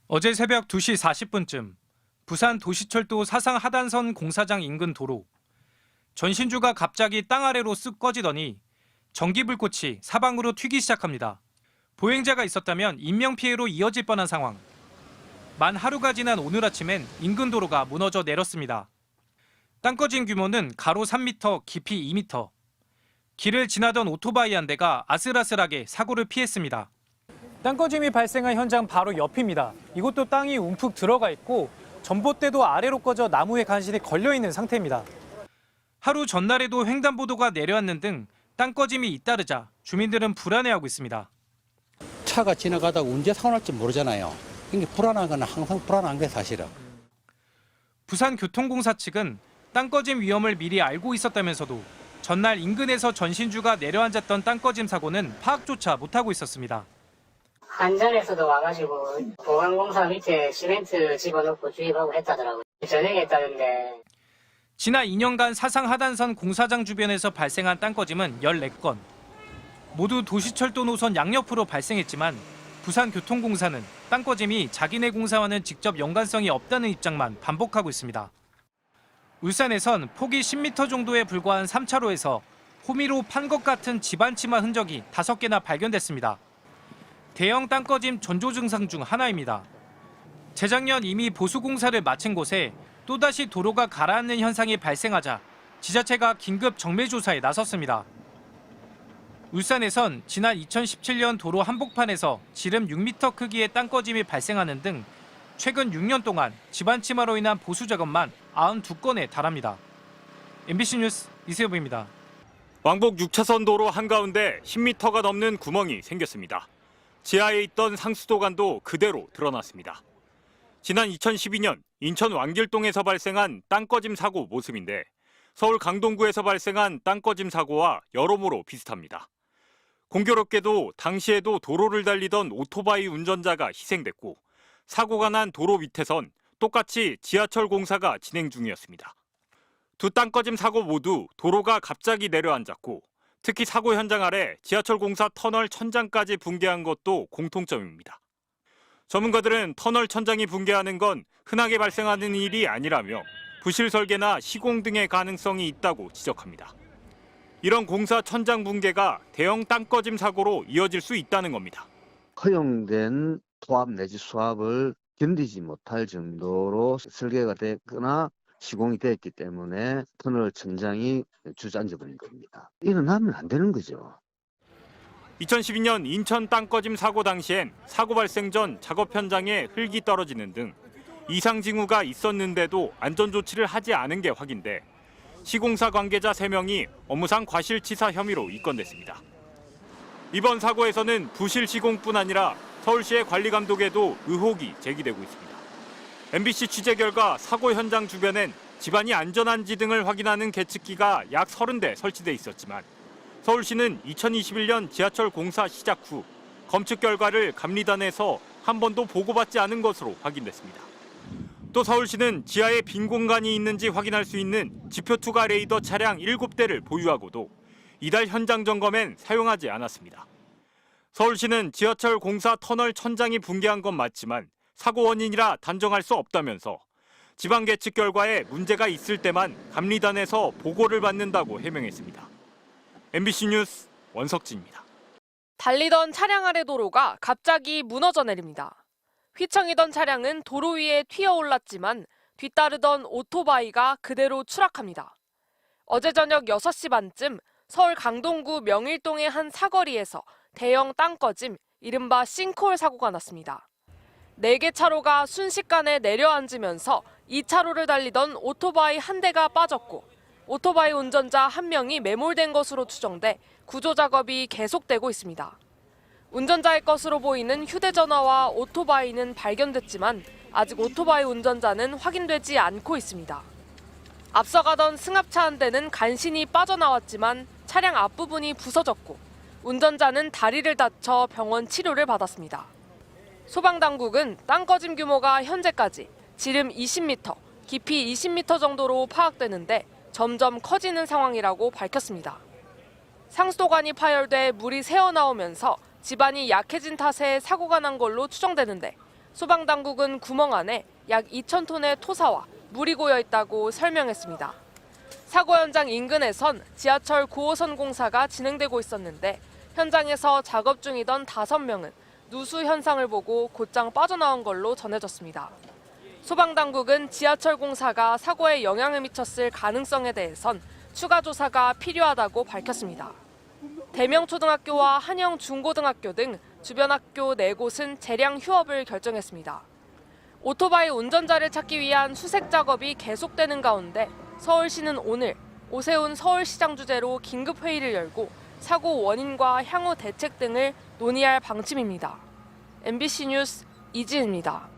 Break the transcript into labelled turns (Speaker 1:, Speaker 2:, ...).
Speaker 1: 어제 새벽 2시 40분쯤 부산 도시철도 사상 하단선 공사장 인근 도로. 전신주가 갑자기 땅 아래로 쓱 꺼지더니 전기불꽃이 사방으로 튀기 시작합니다. 보행자가 있었다면 인명피해로 이어질 뻔한 상황. 만 하루가 지난 오늘 아침엔 인근 도로가 무너져 내렸습니다. 땅 꺼진 규모는 가로 3m, 깊이 2m. 길을 지나던 오토바이 한 대가 아슬아슬하게 사고를 피했습니다. 땅꺼짐이 발생한 현장 바로 옆입니다. 이곳도 땅이 움푹 들어가 있고 전봇대도 아래로 꺼져 나무에 간신히 걸려 있는 상태입니다. 하루 전날에도 횡단보도가 내려앉는 등 땅꺼짐이 잇따르자 주민들은 불안해하고 있습니다.
Speaker 2: 차가 지나가다가 언제 사고 날지 모르잖아요. 그러니까 불안한 건 항상 불안한 게 사실은.
Speaker 1: 부산교통공사 측은 땅꺼짐 위험을 미리 알고 있었다면서도 전날 인근에서 전신주가 내려앉았던 땅꺼짐 사고는 파악조차 못하고 있었습니다.
Speaker 3: 안전에서도 와가지고 보강공사 밑에 시멘트 집어넣고 주입하고 했다더라고요. 저녁에 했다는데.
Speaker 1: 지난 2년간 사상 하단선 공사장 주변에서 발생한 땅꺼짐은 14건. 모두 도시철도 노선 양옆으로 발생했지만 부산교통공사는 땅꺼짐이 자기네 공사와는 직접 연관성이 없다는 입장만 반복하고 있습니다. 울산에선 폭이 10m 정도에 불과한 3차로에서 호미로 판 것 같은 집안치마 흔적이 5개나 발견됐습니다. 대형 땅꺼짐 전조 증상 중 하나입니다. 재작년 이미 보수공사를 마친 곳에 또다시 도로가 가라앉는 현상이 발생하자 지자체가 긴급 정밀조사에 나섰습니다. 울산에선 지난 2017년 도로 한복판에서 지름 6m 크기의 땅꺼짐이 발생하는 등 최근 6년 동안 집안치마로 인한 보수 작업만 92건에 달합니다. MBC 뉴스 이세엽입니다.
Speaker 4: 왕복 6차선 도로 한가운데 10m가 넘는 구멍이 생겼습니다. 지하에 있던 상수도관도 그대로 드러났습니다. 지난 2012년 인천 왕길동에서 발생한 땅꺼짐 사고 모습인데 서울 강동구에서 발생한 땅꺼짐 사고와 여러모로 비슷합니다. 공교롭게도 당시에도 도로를 달리던 오토바이 운전자가 희생됐고 사고가 난 도로 밑에선 똑같이 지하철 공사가 진행 중이었습니다. 두 땅꺼짐 사고 모두 도로가 갑자기 내려앉았고 특히 사고 현장 아래 지하철 공사 터널 천장까지 붕괴한 것도 공통점입니다. 전문가들은 터널 천장이 붕괴하는 건 흔하게 발생하는 일이 아니라며 부실 설계나 시공 등의 가능성이 있다고 지적합니다. 이런 공사 천장 붕괴가 대형 땅꺼짐 사고로 이어질 수 있다는 겁니다.
Speaker 5: 허용된 토합 내지 수압을 견디지 못할 정도로 설계가 됐거나 시공이 됐기 때문에 터널 천장이 주저앉아 버린 겁니다. 일어나면 안 되는 거죠.
Speaker 4: 2012년 인천 땅꺼짐 사고 당시엔 사고 발생 전 작업 현장에 흙이 떨어지는 등 이상 징후가 있었는데도 안전 조치를 하지 않은 게 확인돼 시공사 관계자 3명이 업무상 과실치사 혐의로 입건됐습니다. 이번 사고에서는 부실 시공뿐 아니라 서울시의 관리 감독에도 의혹이 제기되고 있습니다. MBC 취재 결과 사고 현장 주변엔 집안이 안전한지 등을 확인하는 계측기가 약 30대 설치돼 있었지만 서울시는 2021년 지하철 공사 시작 후 검측 결과를 감리단에서 한 번도 보고받지 않은 것으로 확인됐습니다. 또 서울시는 지하에 빈 공간이 있는지 확인할 수 있는 지표 투과 레이더 차량 7대를 보유하고도 이달 현장 점검엔 사용하지 않았습니다. 서울시는 지하철 공사 터널 천장이 붕괴한 건 맞지만 사고 원인이라 단정할 수 없다면서 지방 계측 결과에 문제가 있을 때만 감리단에서 보고를 받는다고 해명했습니다. MBC 뉴스 원석진입니다.
Speaker 6: 달리던 차량 아래 도로가 갑자기 무너져 내립니다. 휘청이던 차량은 도로 위에 튀어올랐지만 뒤따르던 오토바이가 그대로 추락합니다. 어제 저녁 6시 반쯤 서울 강동구 명일동의 한 사거리에서 대형 땅꺼짐, 이른바 싱크홀 사고가 났습니다. 4개 차로가 순식간에 내려앉으면서 2차로를 달리던 오토바이 한 대가 빠졌고 오토바이 운전자 1명이 매몰된 것으로 추정돼 구조 작업이 계속되고 있습니다. 운전자의 것으로 보이는 휴대전화와 오토바이는 발견됐지만 아직 오토바이 운전자는 확인되지 않고 있습니다. 앞서가던 승합차 한 대는 간신히 빠져나왔지만 차량 앞부분이 부서졌고 운전자는 다리를 다쳐 병원 치료를 받았습니다. 소방당국은 땅꺼짐 규모가 현재까지 지름 20m, 깊이 20m 정도로 파악되는데 점점 커지는 상황이라고 밝혔습니다. 상수도관이 파열돼 물이 새어나오면서 집안이 약해진 탓에 사고가 난 걸로 추정되는데 소방당국은 구멍 안에 약 2,000톤의 토사와 물이 고여 있다고 설명했습니다. 사고 현장 인근에선 지하철 9호선 공사가 진행되고 있었는데 현장에서 작업 중이던 5명은 누수 현상을 보고 곧장 빠져나온 걸로 전해졌습니다. 소방당국은 지하철 공사가 사고에 영향을 미쳤을 가능성에 대해선 추가 조사가 필요하다고 밝혔습니다. 대명초등학교와 한영중고등학교 등 주변 학교 4곳은 재량 휴업을 결정했습니다. 오토바이 운전자를 찾기 위한 수색 작업이 계속되는 가운데 서울시는 오늘 오세훈 서울시장 주재로 긴급회의를 열고 사고 원인과 향후 대책 등을 논의할 방침입니다. MBC 뉴스 이지은입니다.